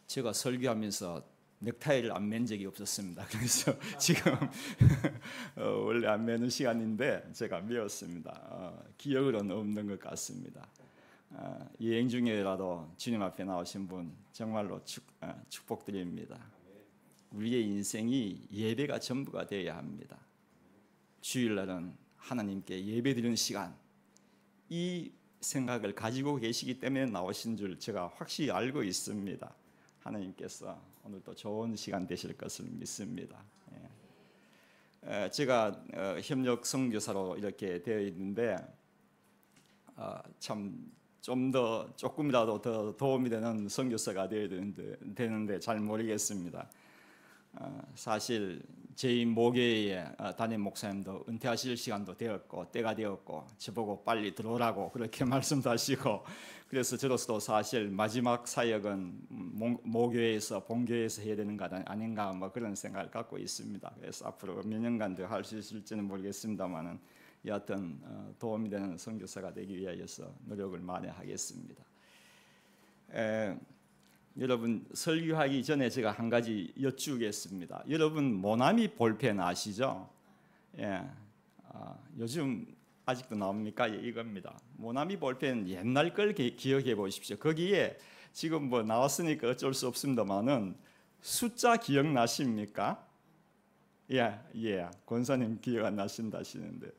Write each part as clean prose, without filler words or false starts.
제가 설교하면서 넥타이를 안 맨 적이 없었습니다. 그래서 지금 원래 안 매는 시간인데 제가 메었습니다. 기억으로는 없는 것 같습니다. 여행 중에라도 주님 앞에 나오신 분 정말로 축복드립니다. 우리의 인생이 예배가 전부가 되어야 합니다. 주일날은 하나님께 예배드리는 시간, 이 생각을 가지고 계시기 때문에 나오신 줄 제가 확실히 알고 있습니다. 하나님께서 오늘도 좋은 시간 되실 것을 믿습니다. 제가 협력 선교사로 이렇게 되어 있는데 참 조금이라도 더 도움이 되는 선교사가 되어야 되는데 잘 모르겠습니다. 사실 저희 모교회의 담임 목사님도 은퇴하실 시간도 되었고 때가 되었고 저보고 빨리 들어오라고 그렇게 말씀도 하시고, 그래서 저로서도 사실 마지막 사역은 모교회에서 본교회에서 해야 되는 것 아닌가 뭐 그런 생각을 갖고 있습니다. 그래서 앞으로 몇 년간 더 할 수 있을지는 모르겠습니다만은 여하튼 도움이 되는 선교사가 되기 위하여서 노력을 많이 하겠습니다. 여러분, 설교하기 전에 제가 한 가지 여쭈겠습니다. 여러분, 모나미 볼펜 아시죠? 요즘 아직도 나옵니까? 이겁니다. 모나미 볼펜 옛날 걸 기억해 보십시오. 거기에 지금 뭐 나왔으니까 어쩔 수 없습니다만은 숫자 기억나십니까? 권사님 기억 안 나신다 하시는데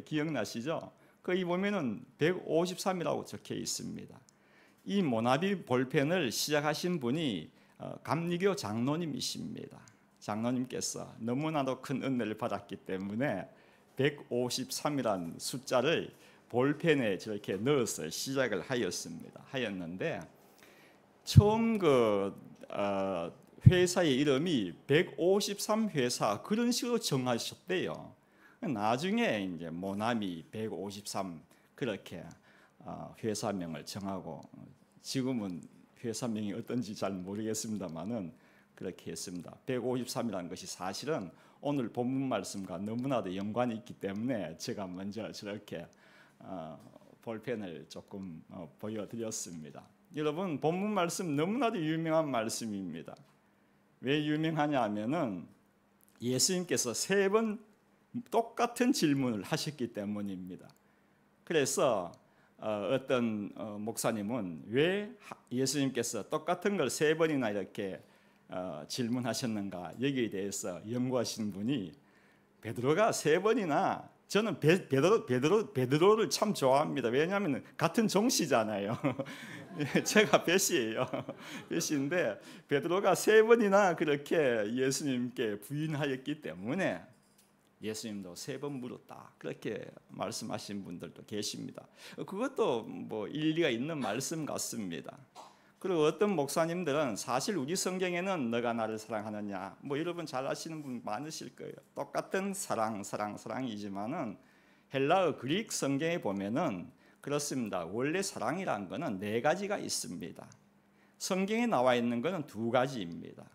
기억나시죠? 거기 보면은 153이라고 적혀 있습니다. 이 모나미 볼펜을 시작하신 분이 감리교 장로님이십니다. 장로님께서 너무나도 큰 은혜를 받았기 때문에 153이라는 숫자를 볼펜에 저렇게 넣어서 시작을 하였는데 처음 회사의 이름이 153 회사 그런 식으로 정하셨대요. 나중에 이제 모나미 153 그렇게 회사명을 정하고, 지금은 회사명이 어떤지 잘 모르겠습니다만은 그렇게 했습니다. 153이라는 것이 사실은 오늘 본문 말씀과 너무나도 연관이 있기 때문에 제가 먼저 저렇게 볼펜을 조금 보여드렸습니다. 여러분, 본문 말씀 너무나도 유명한 말씀입니다. 왜 유명하냐 하면은 예수님께서 3번 똑같은 질문을 하셨기 때문입니다. 그래서 어떤 목사님은 왜 예수님께서 똑같은 걸 3번이나 이렇게 질문하셨는가, 여기에 대해서 연구하신 분이 베드로가 3번이나, 저는 베드로를 참 좋아합니다. 왜냐하면 같은 종씨잖아요. 제가 배씨예요. 배씨인데 베드로가 3번이나 그렇게 예수님께 부인하였기 때문에 예수님도 3번 물었다, 그렇게 말씀하신 분들도 계십니다. 그것도 뭐 일리가 있는 말씀 같습니다. 그리고 어떤 목사님들은 사실 우리 성경에는 너가 나를 사랑하느냐, 뭐 여러분 잘 아시는 분 많으실 거예요. 똑같은 사랑이지만은 헬라어 그릭 성경에 보면은 그렇습니다. 원래 사랑이라는 것은 4가지가 있습니다. 성경에 나와 있는 것은 2가지입니다.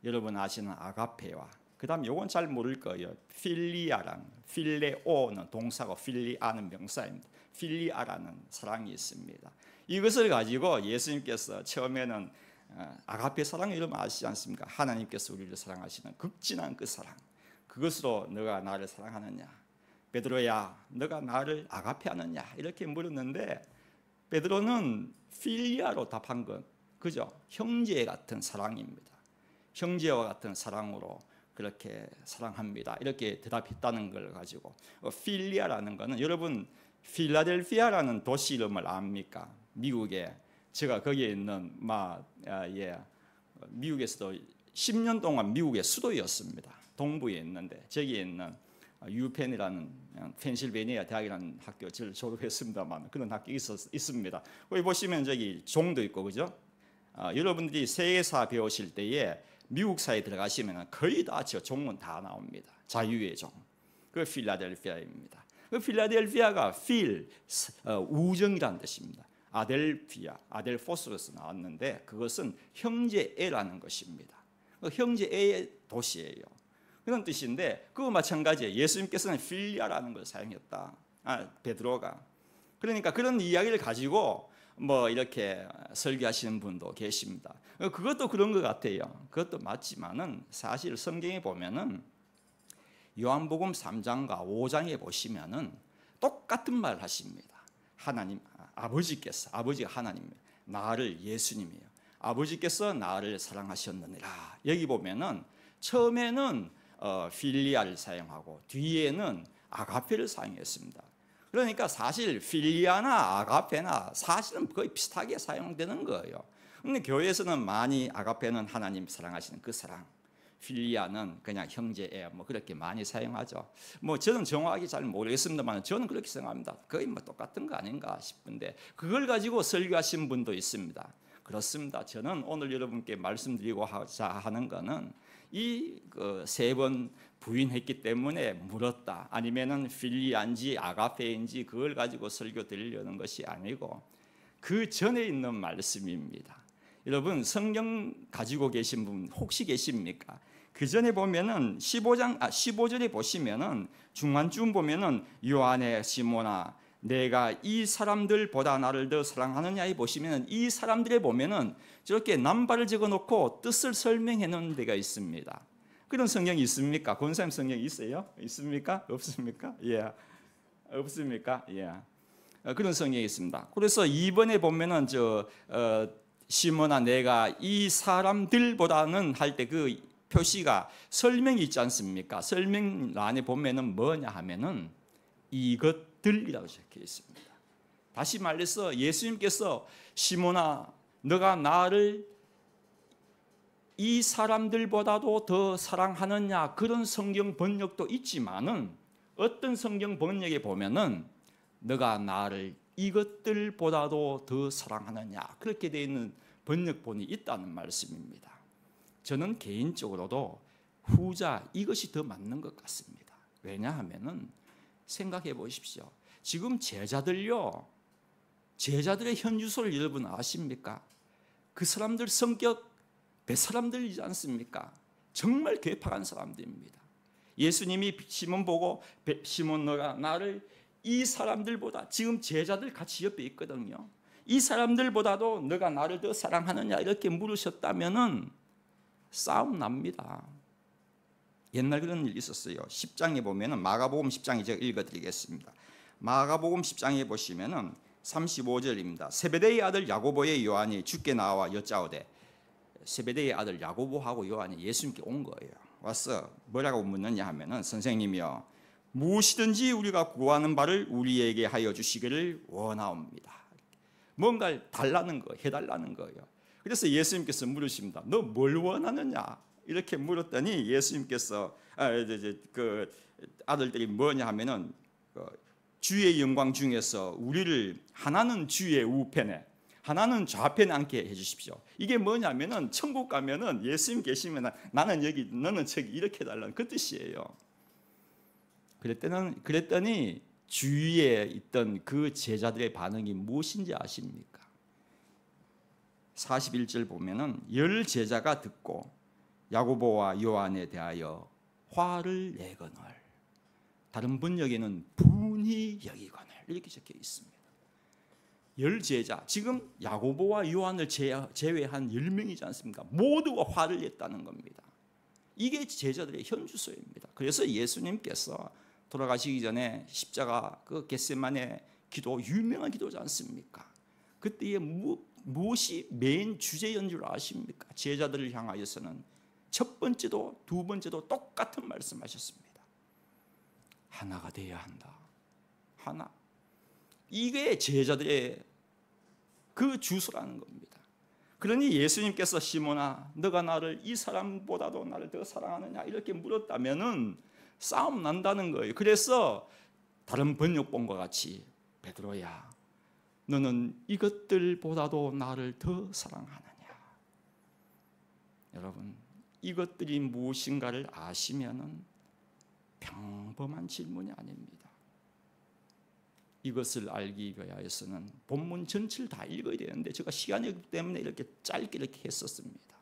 여러분 아시는 아가페와, 그 다음 요건 잘 모를 거예요. 필리아라는, 필레오는 동사고 필리아는 명사입니다. 필리아라는 사랑이 있습니다. 이것을 가지고 예수님께서 처음에는 아가페 사랑, 여러분 아시지 않습니까? 하나님께서 우리를 사랑하시는 극진한 그 사랑, 그것으로 너가 나를 사랑하느냐, 베드로야 너가 나를 아가페하느냐, 이렇게 물었는데 베드로는 필리아로 답한 건 그죠? 형제 같은 사랑입니다. 형제와 같은 사랑으로 그렇게 사랑합니다, 이렇게 대답했다는 걸 가지고, 필리아라는 것은 여러분 필라델피아라는 도시 이름을 압니까? 미국에 제가 거기에 있는 미국에서도 10년 동안 미국의 수도였습니다. 동부에 있는데 저기에 있는 유펜이라는 펜실베니아 대학이라는 학교 저를 졸업했습니다만 그런 학교 있습니다. 거기 보시면 저기 종도 있고 그죠? 여러분들이 세계사 배우실 때에 미국사에 들어가시면 거의 다 저 종은 다 나옵니다. 자유의 종. 그 필라델피아입니다. 그 필라델피아가 우정이라는 뜻입니다. 아델피아, 아델포스로서 나왔는데 그것은 형제애라는 것입니다. 형제애의 도시예요. 그런 뜻인데 그거 마찬가지예요. 예수님께서는 필리아라는 걸 사용했다. 베드로가. 그러니까 그런 이야기를 가지고 뭐 이렇게 설교하시는 분도 계십니다. 그것도 그런 것 같아요. 그것도 맞지만은 사실 성경에 보면은 요한복음 3장과 5장에 보시면은 똑같은 말 하십니다. 하나님, 아버지가 하나님이에요. 나를 예수님이에요. 아버지께서 나를 사랑하셨느니라. 여기 보면은 처음에는 필리아를 사용하고 뒤에는 아가페를 사용했습니다. 그러니까 사실 필리아나 아가페나 사실은 거의 비슷하게 사용되는 거예요. 근데 교회에서는 많이 아가페는 하나님 사랑하시는 그 사랑, 필리아는 그냥 형제애 뭐 그렇게 많이 사용하죠. 뭐 저는 정확하게 잘 모르겠습니다만 저는 그렇게 생각합니다. 거의 뭐 똑같은 거 아닌가 싶은데 그걸 가지고 설교하신 분도 있습니다. 그렇습니다. 저는 오늘 여러분께 말씀드리고자 하는 거는 이 세 번 부인했기 때문에 물었다. 아니면은 필리아인지 아가페인지 그걸 가지고 설교 드리려는 것이 아니고 그 전에 있는 말씀입니다. 여러분 성경 가지고 계신 분 혹시 계십니까? 그 전에 보면은 15절에 보시면은 중간쯤 보면은 요한의 시몬아 내가 이 사람들보다 나를 더 사랑하느냐에 보시면 이 사람들에 보면은 저렇게 남발을 적어놓고 뜻을 설명해 놓은 데가 있습니다. 그런 성경이 있습니까? 권사님 성경 있어요? 있습니까? 없습니까? 예, 없습니까? 예, 그런 성경이 있습니다. 그래서 2번에 보면은 시몬아 내가 이 사람들보다는 할 때 그 표시가 설명이 있지 않습니까? 설명란에 보면은 뭐냐 하면은 이것들이라고 적혀 있습니다. 다시 말해서 예수님께서 시몬아 너가 나를 이 사람들보다도 더 사랑하느냐 그런 성경 번역도 있지만은 어떤 성경 번역에 보면은 너가 나를 이것들보다도 더 사랑하느냐 그렇게 되어 있는 번역본이 있다는 말씀입니다. 저는 개인적으로도 후자 이것이 더 맞는 것 같습니다. 왜냐하면은 생각해 보십시오. 지금 제자들의 현주소를 여러분 아십니까? 그 사람들 성격 뱃사람들이지 않습니까? 정말 괴팍한 사람들입니다. 예수님이 시몬 보고 시몬 너가 나를 이 사람들보다 지금 제자들 같이 옆에 있거든요. 이 사람들보다도 너가 나를 더 사랑하느냐 이렇게 물으셨다면은 싸움 납니다. 옛날 그런 일이 있었어요. 10장에 보면은 마가복음 10장에 제가 읽어드리겠습니다. 마가복음 10장에 보시면은 35절입니다. 세베대의 아들 야고보의 요한이 주께 나와 여짜오되 세베대의 아들 야고보하고 요한이 예수님께 온 거예요. 와서 뭐라고 묻느냐 하면은 선생님이여 무엇이든지 우리가 구하는 바를 우리에게 하여 주시기를 원하옵니다. 뭔가를 달라는 거, 해달라는 거예요. 그래서 예수님께서 물으십니다. 너 뭘 원하느냐? 이렇게 물었더니 예수님께서 그 아들들이 뭐냐 하면은 주의 영광 중에서 우리를 하나는 주의 우편에 하나는 좌편에 앉게 해주십시오. 이게 뭐냐면은 천국 가면은 예수님 계시면 나는 여기 너는 저기 이렇게 해달라는 그 뜻이에요. 그랬더니 주위에 있던 그 제자들의 반응이 무엇인지 아십니까? 41절 보면은 열 제자가 듣고 야고보와 요한에 대하여 화를 내거늘 다른 번역에는 분이 여기거늘 이렇게 적혀 있습니다. 열 제자 지금 야고보와 요한을 제외한 10명이지 않습니까? 모두가 화를 냈다는 겁니다. 이게 제자들의 현주소입니다. 그래서 예수님께서 돌아가시기 전에 십자가 그 겟세마네 기도 유명한 기도지 않습니까? 그때에 무엇이 메인 주제인 줄 아십니까? 제자들을 향하여서는 첫 번째도 두 번째도 똑같은 말씀하셨습니다. 하나가 되어야 한다. 하나. 이게 제자들의 그 주소라는 겁니다. 그러니 예수님께서 시몬아 너가 나를 이 사람보다도 나를 더 사랑하느냐 이렇게 물었다면은 싸움 난다는 거예요. 그래서 다른 번역본과 같이 베드로야 너는 이것들보다도 나를 더 사랑하느냐. 여러분 이것들이 무엇인가를 아시면은 평범한 질문이 아닙니다. 이것을 알기 위해서는 본문 전체를 다 읽어야 되는데 제가 시간이 없기 때문에 이렇게 짧게 이렇게 했었습니다.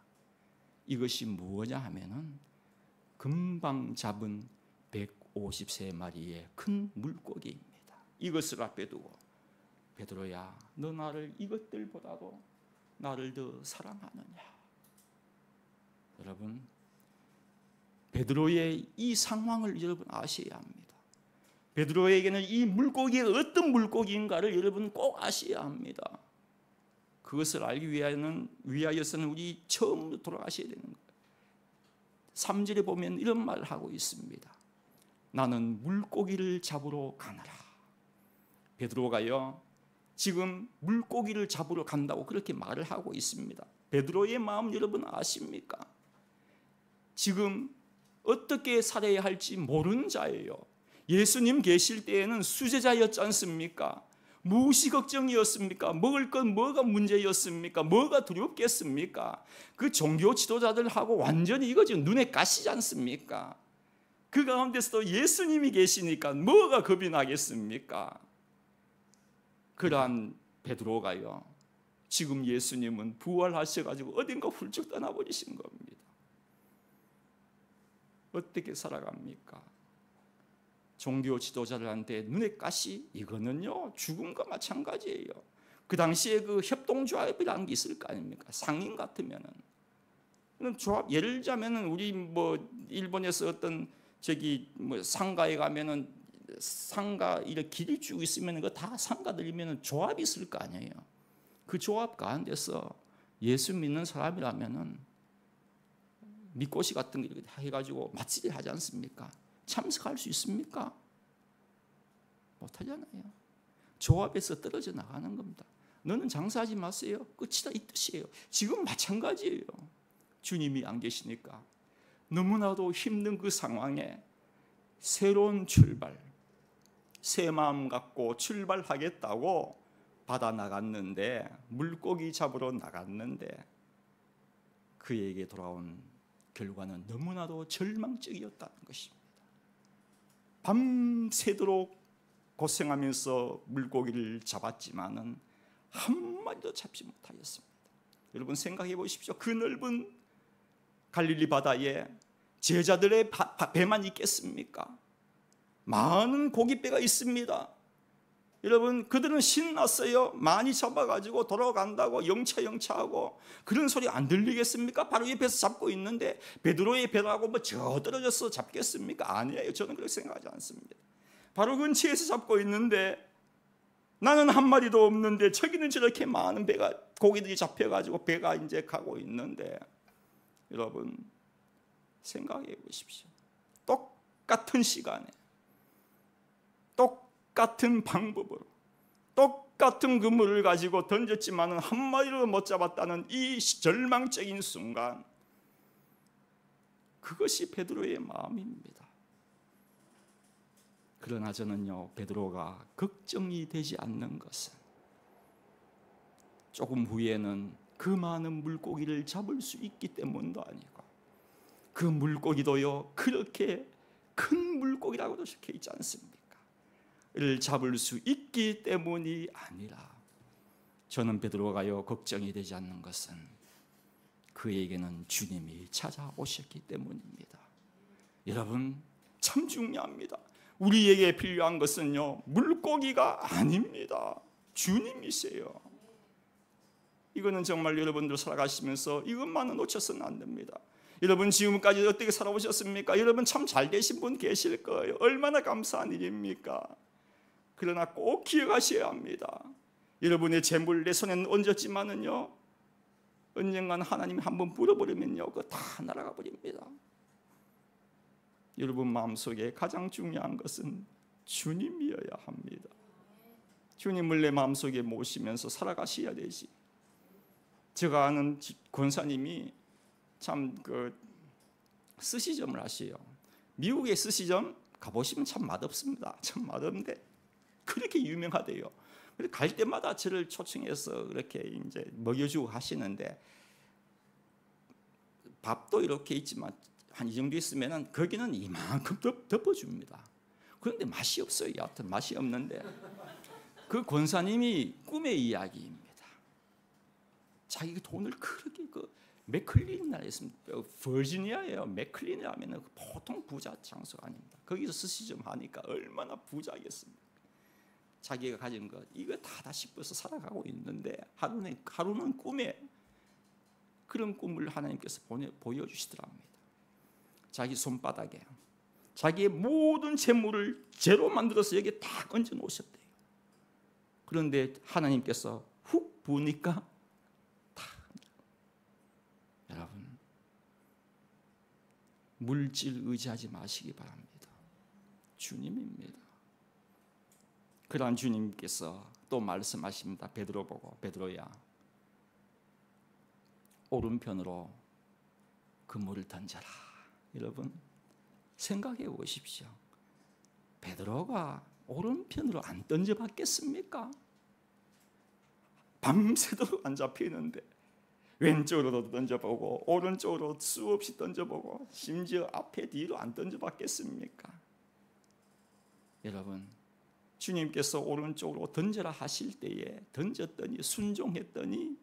이것이 무엇냐 하면은 금방 잡은 153마리의 큰 물고기입니다. 이것을 앞에 두고 베드로야 너 나를 이것들보다도 나를 더 사랑하느냐. 여러분, 베드로의 이 상황을 여러분 아셔야 합니다. 베드로에게는 이 물고기가 어떤 물고기인가를 여러분 꼭 아셔야 합니다. 그것을 알기 위하여서는 우리 처음부터 돌아가셔야 되는 거예요. 3절에 보면 이런 말을 하고 있습니다. 나는 물고기를 잡으러 가노라. 베드로가요, 지금 물고기를 잡으러 간다고 그렇게 말을 하고 있습니다. 베드로의 마음 여러분 아십니까? 지금 어떻게 살아야 할지 모르는 자예요. 예수님 계실 때에는 수제자였지 않습니까? 무엇이 걱정이었습니까? 먹을 건 뭐가 문제였습니까? 뭐가 두렵겠습니까? 그 종교 지도자들하고 완전히 이거 지금 눈에 가시지 않습니까? 그 가운데서도 예수님이 계시니까 뭐가 겁이 나겠습니까? 그러한 베드로가요, 지금 예수님은 부활하셔가지고 어딘가 훌쩍 떠나버리신 겁니다. 어떻게 살아갑니까? 종교 지도자들한테 눈에 가시, 이거는요 죽음과 마찬가지예요. 그 당시에 그 협동조합이라는 게 있을 거 아닙니까? 상인 같으면은 조합, 예를 들자면은 우리 뭐 일본에서 어떤 상가에 가면은 상가 이렇게 길이 쭉 있으면 그 다 상가들이면은 조합이 있을 거 아니에요. 그 조합 가운데서 예수 믿는 사람이라면은 미꼬시 같은 거 이렇게 해가지고 마치를 하지 않습니까? 참석할 수 있습니까? 못하잖아요. 조합에서 떨어져 나가는 겁니다. 너는 장사하지 마세요. 끝이다, 이 뜻이에요. 지금 마찬가지예요. 주님이 안 계시니까 너무나도 힘든 그 상황에 새로운 출발, 새 마음 갖고 출발하겠다고 바다 나갔는데, 물고기 잡으러 나갔는데 그에게 돌아온 결과는 너무나도 절망적이었다는 것입니다. 밤새도록 고생하면서 물고기를 잡았지만은 한 마리도 잡지 못하였습니다. 여러분 생각해 보십시오. 그 넓은 갈릴리 바다에 제자들의 배만 있겠습니까? 많은 고깃배가 있습니다. 여러분, 그들은 신났어요. 많이 잡아가지고 돌아간다고 영차영차하고 그런 소리 안 들리겠습니까? 바로 옆에서 잡고 있는데 베드로의 배라고 뭐 저 떨어져서 잡겠습니까? 아니에요. 저는 그렇게 생각하지 않습니다. 바로 근처에서 잡고 있는데 나는 한 마리도 없는데 저기는 저렇게 많은 배가, 고기들이 잡혀가지고 배가 이제 가고 있는데, 여러분 생각해 보십시오. 똑같은 시간에 똑같은 방법으로 똑같은 그물을 가지고 던졌지만은 한 마리도 못 잡았다는 이 절망적인 순간, 그것이 베드로의 마음입니다. 그러나 저는요, 베드로가 걱정이 되지 않는 것은 조금 후에는 그 많은 물고기를 잡을 수 있기 때문도 아니고, 그 물고기도요 그렇게 큰 물고기라고도 적혀 있지 않습니까? 를 잡을 수 있기 때문이 아니라, 저는 베드로가요 걱정이 되지 않는 것은 그에게는 주님이 찾아오셨기 때문입니다. 여러분 참 중요합니다. 우리에게 필요한 것은요 물고기가 아닙니다. 주님이세요. 이거는 정말 여러분들 살아가시면서 이것만은 놓쳐서는 안 됩니다. 여러분 지금까지 어떻게 살아오셨습니까? 여러분 참 잘 되신 분 계실 거예요. 얼마나 감사한 일입니까? 그러나 꼭 기억하셔야 합니다. 여러분의 재물 내 손에 얹었지만은요, 언젠가는 하나님이 한번 불어버리면요 그거 다 날아가 버립니다. 여러분 마음속에 가장 중요한 것은 주님이어야 합니다. 주님을 내 마음속에 모시면서 살아가셔야 되지. 제가 아는 권사님이 참 그 스시점을 하세요. 미국의 스시점 가보시면 참 맛없습니다. 참 맛없는데 그렇게 유명하대요. 갈 때마다 저를 초청해서 그렇게 이제 먹여주고 하시는데, 밥도 이렇게 있지만 한 이 정도 있으면은 거기는 이만큼 덮어줍니다. 그런데 맛이 없어요. 여하튼 맛이 없는데, 그 권사님이 꿈의 이야기입니다. 자기가 돈을 그렇게 맥클린 나라에 있습니다. 버지니아예요. 맥클린에 하면은 보통 부자 장소가 아닙니다. 거기서 스시점 하니까 얼마나 부자겠습니까? 자기가 가진 것 이거 다 씹어서 살아가고 있는데 하루는 꿈에 그런 꿈을 하나님께서 보여주시더랍니다. 자기 손바닥에 자기의 모든 재물을 제로 만들어서 여기에 딱 얹어 놓으셨대요. 그런데 하나님께서 훅 부으니까 다. 여러분, 물질 의지하지 마시기 바랍니다. 주님입니다. 그러한 주님께서 또 말씀하십니다. 베드로 보고, 베드로야, 오른편으로 그물을 던져라. 여러분, 생각해 보십시오. 베드로가 오른편으로 안 던져봤겠습니까? 밤새도록 안 잡히는데 왼쪽으로도 던져보고 오른쪽으로 수없이 던져보고 심지어 앞에 뒤로 안 던져봤겠습니까? 여러분, 주님께서 오른쪽으로 던져라 하실 때에 던졌더니 순종했더니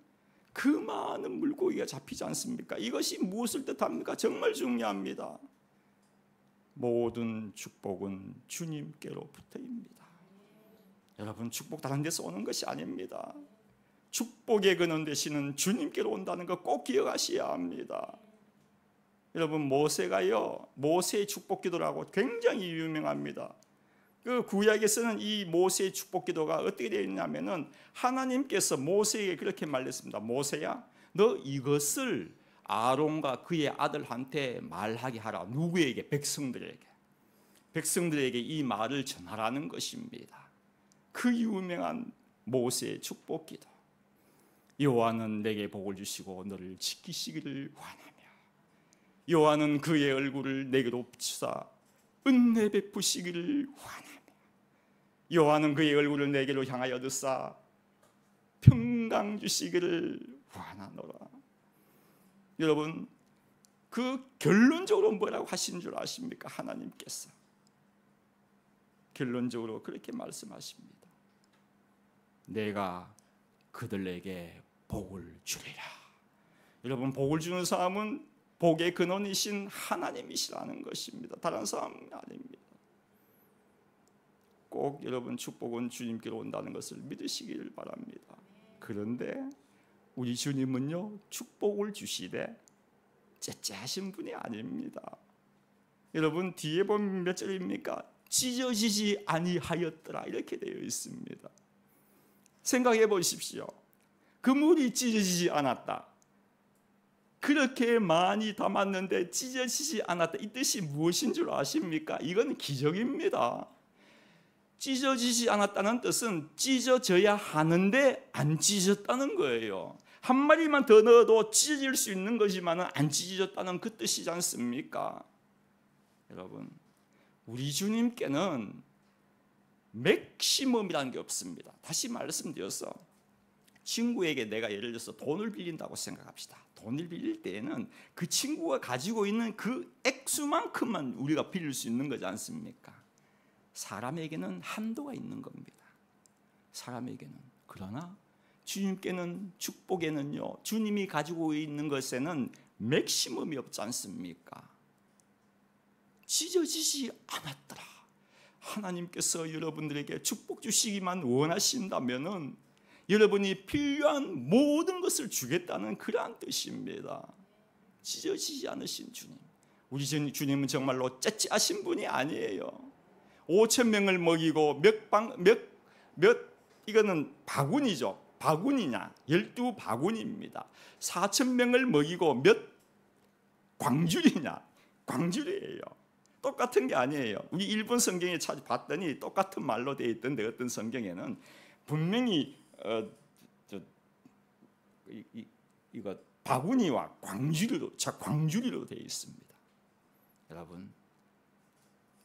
그 많은 물고기가 잡히지 않습니까? 이것이 무엇을 뜻합니까? 정말 중요합니다. 모든 축복은 주님께로부터입니다. 여러분, 축복 다른 데서 오는 것이 아닙니다. 축복의 근원 되시는 주님께로 온다는 거 꼭 기억하셔야 합니다. 여러분, 모세가요, 모세의 축복 기도라고 굉장히 유명합니다. 그 구약에서는 이 모세의 축복 기도가 어떻게 되어 있냐면은 하나님께서 모세에게 그렇게 말했습니다. 모세야, 너 이것을 아론과 그의 아들한테 말하게 하라. 누구에게? 백성들에게 이 말을 전하라는 것입니다. 그 유명한 모세의 축복 기도. 여호와는 내게 복을 주시고 너를 지키시기를 원하며 여호와는 그의 얼굴을 내게로 비추사 은혜 베푸시기를 원하며 여호와는 그의 얼굴을 내게로 향하여 드사 평강 주시기를 원하노라. 여러분, 그 결론적으로 뭐라고 하신 줄 아십니까? 하나님께서 결론적으로 그렇게 말씀하십니다. 내가 그들에게 복을 주리라. 여러분, 복을 주는 사람은 복의 근원이신 하나님이시라는 것입니다. 다른 사람이 아닙니다. 꼭 여러분, 축복은 주님께로 온다는 것을 믿으시길 바랍니다. 그런데 우리 주님은요, 축복을 주시되 째째하신 분이 아닙니다. 여러분, 뒤에 보면 몇 절입니까? 찢어지지 아니하였더라 이렇게 되어 있습니다. 생각해 보십시오. 그물이 찢어지지 않았다. 그렇게 많이 담았는데 찢어지지 않았다. 이 뜻이 무엇인 줄 아십니까? 이건 기적입니다. 찢어지지 않았다는 뜻은 찢어져야 하는데 안 찢어졌다는 거예요. 한 마리만 더 넣어도 찢어질 수 있는 거지만 안 찢어졌다는 그 뜻이지 않습니까? 여러분, 우리 주님께는 맥시멈이라는 게 없습니다. 다시 말씀드려서 친구에게 내가 예를 들어서 돈을 빌린다고 생각합시다. 돈을 빌릴 때에는 그 친구가 가지고 있는 그 액수만큼만 우리가 빌릴 수 있는 거지 않습니까? 사람에게는 한도가 있는 겁니다. 사람에게는. 그러나 주님께는, 축복에는요, 주님이 가지고 있는 것에는 맥시멈이 없지 않습니까? 찢어지지 않았더라. 하나님께서 여러분들에게 축복 주시기만 원하신다면은 여러분이 필요한 모든 것을 주겠다는 그러한 뜻입니다. 찢어지지 않으신 주님. 우리 주님은 정말로 째째하신 분이 아니에요. 5,000명을 먹이고 이거는 바구니죠. 바구니냐? 12바구니입니다. 4,000명을 먹이고 몇 광줄이냐? 광줄이에요. 똑같은 게 아니에요. 우리 일본 성경에 찾아봤더니 똑같은 말로 되어 있던데 어떤 성경에는 분명히 이거 바구니와 광주리로 되어 있습니다. 여러분,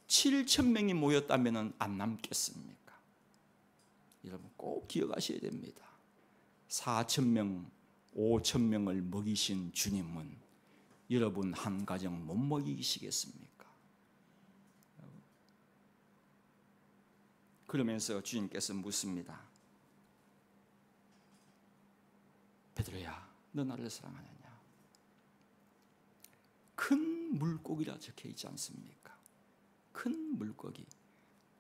7,000명이 모였다면 안 남겠습니까? 여러분, 꼭 기억하셔야 됩니다. 4,000명, 5,000명을 먹이신 주님은 여러분 한 가정 못 먹이시겠습니까? 그러면서 주님께서 묻습니다. 베드로야, 너 나를 사랑하느냐? 큰 물고기라 적혀 있지 않습니까? 큰 물고기,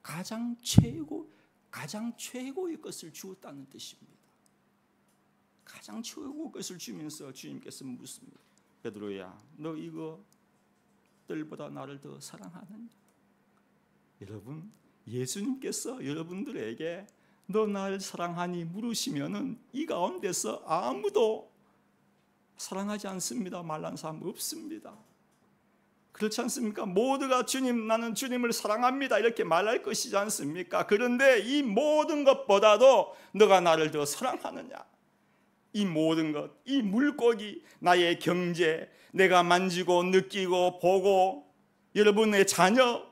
가장 최고의 것을 주었다는 뜻입니다. 가장 최고 것을 주면서 주님께서 묻습니다. 베드로야, 너 이거 들보다 나를 더 사랑하느냐? 여러분, 예수님께서 여러분들에게 너 나를 사랑하니 물으시면은 이 가운데서 아무도 사랑하지 않습니다 말한 사람 없습니다. 그렇지 않습니까? 모두가 주님, 나는 주님을 사랑합니다 이렇게 말할 것이지 않습니까? 그런데 이 모든 것보다도 너가 나를 더 사랑하느냐? 이 모든 것, 이 물고기, 나의 경제, 내가 만지고 느끼고 보고, 여러분의 자녀,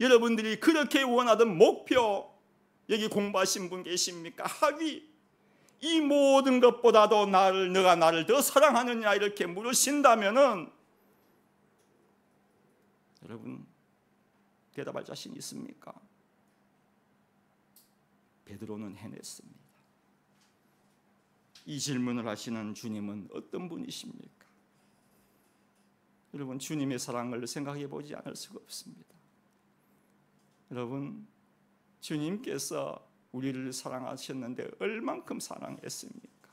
여러분들이 그렇게 원하던 목표, 여기 공부하신 분 계십니까? 학위, 이 모든 것보다도 너가 나를 더 사랑하느냐 이렇게 물으신다면은 여러분 대답할 자신 있습니까? 베드로는 해냈습니다. 이 질문을 하시는 주님은 어떤 분이십니까? 여러분, 주님의 사랑을 생각해 보지 않을 수가 없습니다. 여러분, 주님께서 우리를 사랑하셨는데 얼만큼 사랑했습니까?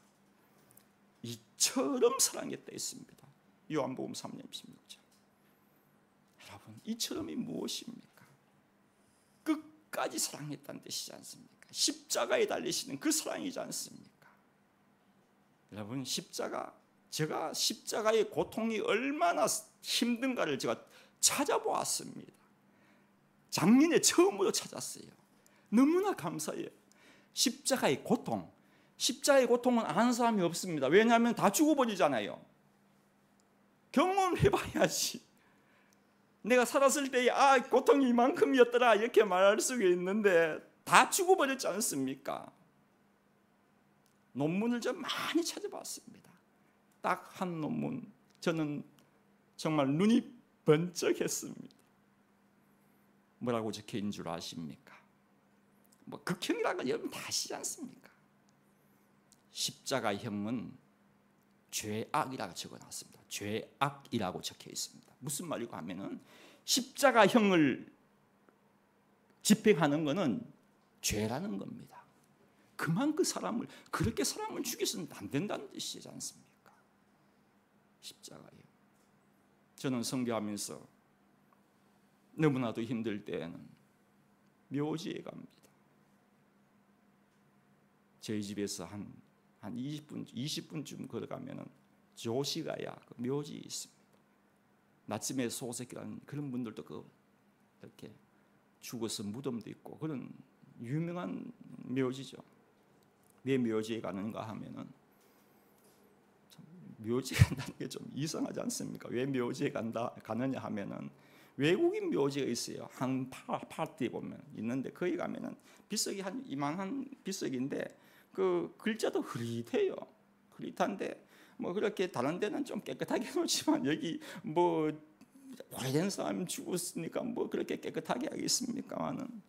이처럼 사랑했다 했습니다. 요한복음 3장 16절. 여러분, 이처럼이 무엇입니까? 끝까지 사랑했다는 뜻이지 않습니까? 십자가에 달리시는 그 사랑이지 않습니까? 여러분, 제가 십자가의 고통이 얼마나 힘든가를 제가 찾아보았습니다. 작년에 처음으로 찾았어요. 너무나 감사해요. 십자가의 고통은 아는 사람이 없습니다. 왜냐하면 다 죽어버리잖아요. 경험해봐야지. 내가 살았을 때에 고통이 이만큼이었더라 이렇게 말할 수가 있는데 다 죽어버렸지 않습니까? 논문을 좀 많이 찾아봤습니다. 딱 한 논문, 저는 정말 눈이 번쩍했습니다. 뭐라고 적혀있는 줄 아십니까? 뭐 극형이라고 여러분 다 아시지 않습니까? 십자가형은 죄악이라고 적어놨습니다. 죄악이라고 적혀 있습니다. 무슨 말이고 하면은 십자가형을 집행하는 것은 죄라는 겁니다. 그만큼 그렇게 사람을 죽여서는 안 된다는 뜻이지 않습니까? 십자가형. 저는 선교하면서 너무나도 힘들 때에는 묘지에 갑니다. 저희 집에서 한 20분쯤 걸어가면은 조시가야 그 묘지 있습니다. 나침의 소새끼라는 그런 분들도 이렇게 죽어서 무덤도 있고 그런 유명한 묘지죠. 왜 묘지에 가는가 하면은 묘지에 간다는 게 좀 이상하지 않습니까? 왜 묘지에 가느냐 하면은 외국인 묘지가 있어요. 한 파트에 보면 있는데 거기 가면은 비석이 한 이만한 비석인데 그 글자도 흐릿해요. 흐릿한데 뭐 그렇게 다른 데는 좀 깨끗하게 해놓지만 여기 뭐 오래된 사람 죽었으니까 뭐 그렇게 깨끗하게 하겠습니까만은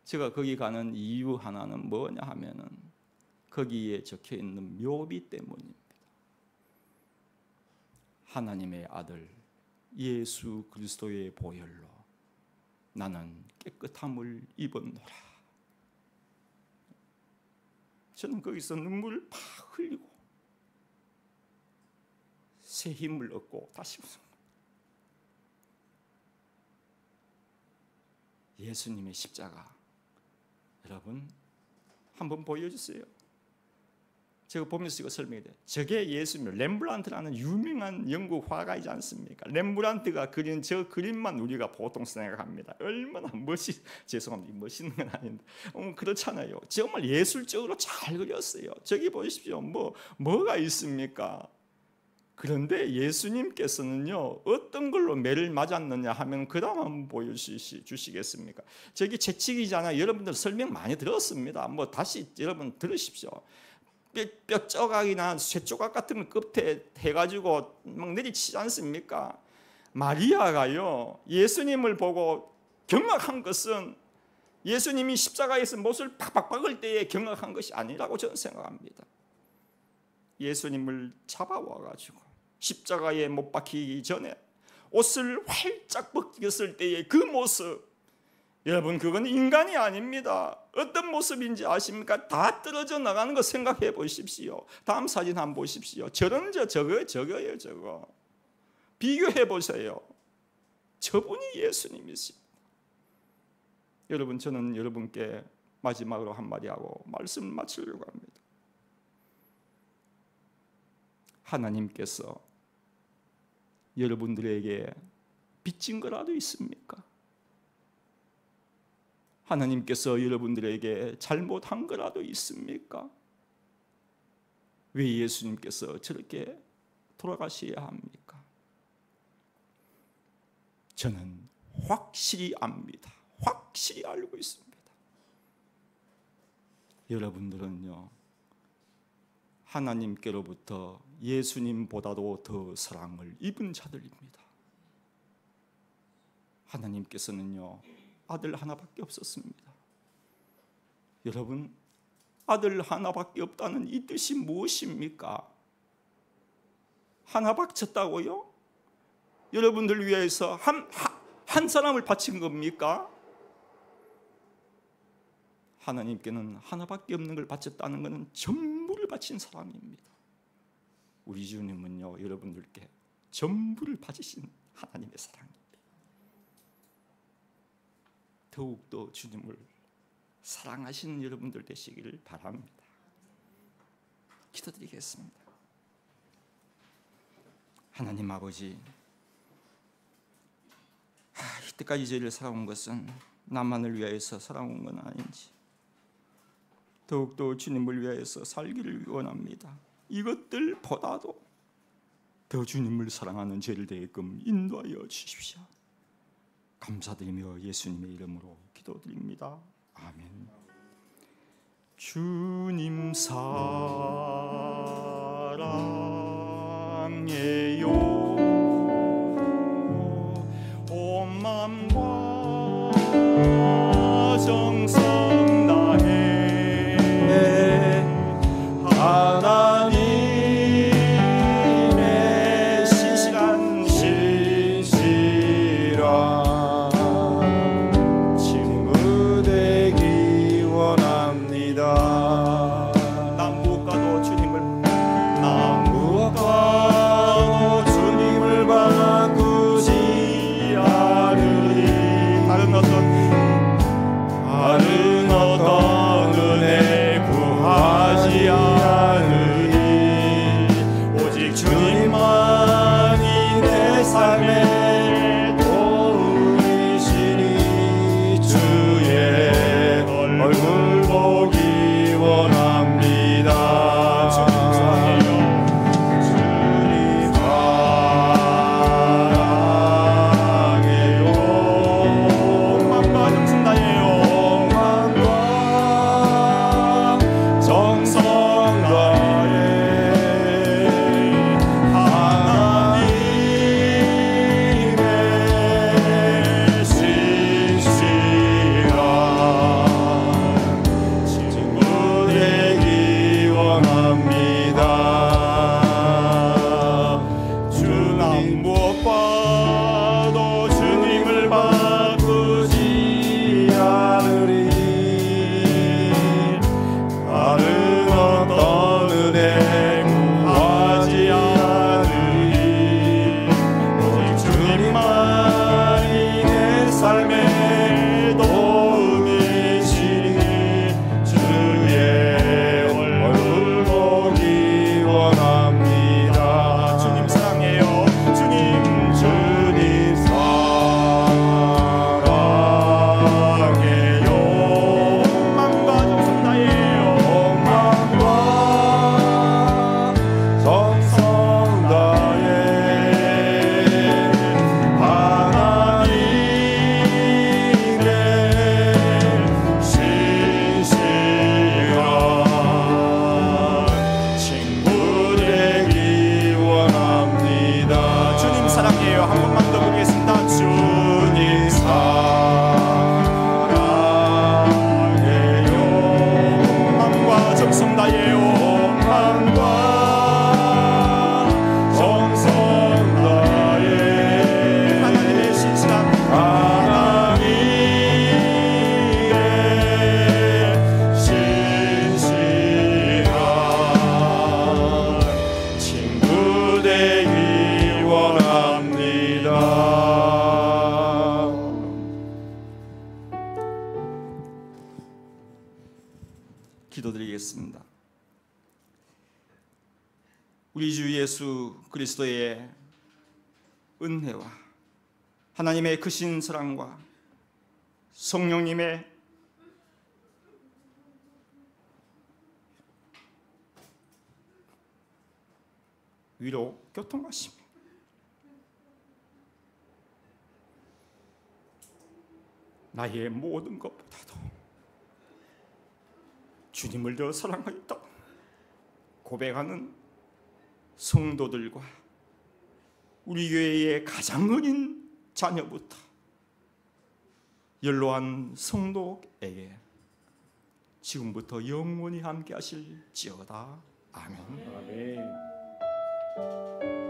제가 거기 가는 이유 하나는 뭐냐 하면은 거기에 적혀 있는 묘비 때문입니다. 하나님의 아들 예수 그리스도의 보혈로 나는 깨끗함을 입었노라. 저는 거기서 눈물을 팍 흘리고 새 힘을 얻고 다시 웃습니다. 예수님의 십자가 여러분 한번 보여주세요. 제가 보면서 이거 설명해야 돼요. 저게 예수님, 렘브란트라는 유명한 영국 화가이지 않습니까? 렘브란트가 그린 저 그림만 우리가 보통 생각합니다. 얼마나 죄송합니다. 멋있는 건 아닌데 그렇잖아요. 정말 예술적으로 잘 그렸어요. 저기 보십시오. 뭐가 있습니까? 그런데 예수님께서는요 어떤 걸로 매를 맞았느냐 하면 그 다음 한번 보여주시겠습니까? 저기 채찍이잖아요. 여러분들 설명 많이 들었습니다. 다시 여러분 들으십시오. 뼈조각이나 쇠조각 같은 걸 끝에 해가지고 막 내리치지 않습니까? 마리아가요 예수님을 보고 경악한 것은 예수님이 십자가에서 못을 팍팍 박을 때에 경악한 것이 아니라고 저는 생각합니다. 예수님을 잡아와가지고 십자가에 못 박히기 전에 옷을 활짝 벗겼을 때의 그 모습, 여러분 그건 인간이 아닙니다. 어떤 모습인지 아십니까? 다 떨어져 나가는 거 생각해 보십시오. 다음 사진 한번 보십시오. 저런 저거예요. 저거 비교해 보세요. 저분이 예수님이십니다. 여러분, 저는 여러분께 마지막으로 한마디 하고 말씀을 마치려고 합니다. 하나님께서 여러분들에게 빚진 거라도 있습니까? 하나님께서 여러분들에게 잘못한 거라도 있습니까? 왜 예수님께서 저렇게 돌아가셔야 합니까? 저는 확실히 압니다. 확실히 알고 있습니다. 여러분들은요, 하나님께로부터 예수님보다도 더 사랑을 입은 자들입니다. 하나님께서는요, 아들 하나밖에 없었습니다. 여러분, 아들 하나밖에 없다는 이 뜻이 무엇입니까? 하나 바쳤다고요? 여러분들 위해서 한 사람을 바친 겁니까? 하나님께는 하나밖에 없는 걸 바쳤다는 것은 전부를 바친 사람입니다. 우리 주님은요, 여러분들께 전부를 바치신 하나님의 사랑입니다. 더욱더 주님을 사랑하시는 여러분들 되시기를 바랍니다. 기도드리겠습니다. 하나님 아버지, 이때까지 저희를 살아온 것은 나만을 위하여서 살아온 건 아닌지, 더욱더 주님을 위하여서 살기를 원합니다. 이것들보다도 더 주님을 사랑하는 죄를 되게끔 인도하여 주십시오. 감사드리며 예수님의 이름으로 기도드립니다. 아멘. 주님 사랑해요. 온 마음과 정성 다해 하나님의 신실한 친구 되기 원합니다. 남북과도 주님을 우리 주 예수 그리스도의 은혜와 하나님의 크신 사랑과 성령님의 위로 교통하십니다. 나의 모든 것보다도 주님을 더 사랑하였다 고백하는 성도들과 우리 교회의 가장 어린 자녀부터 연로한 성도에게 지금부터 영원히 함께 하실지어다. 아멘. 아멘.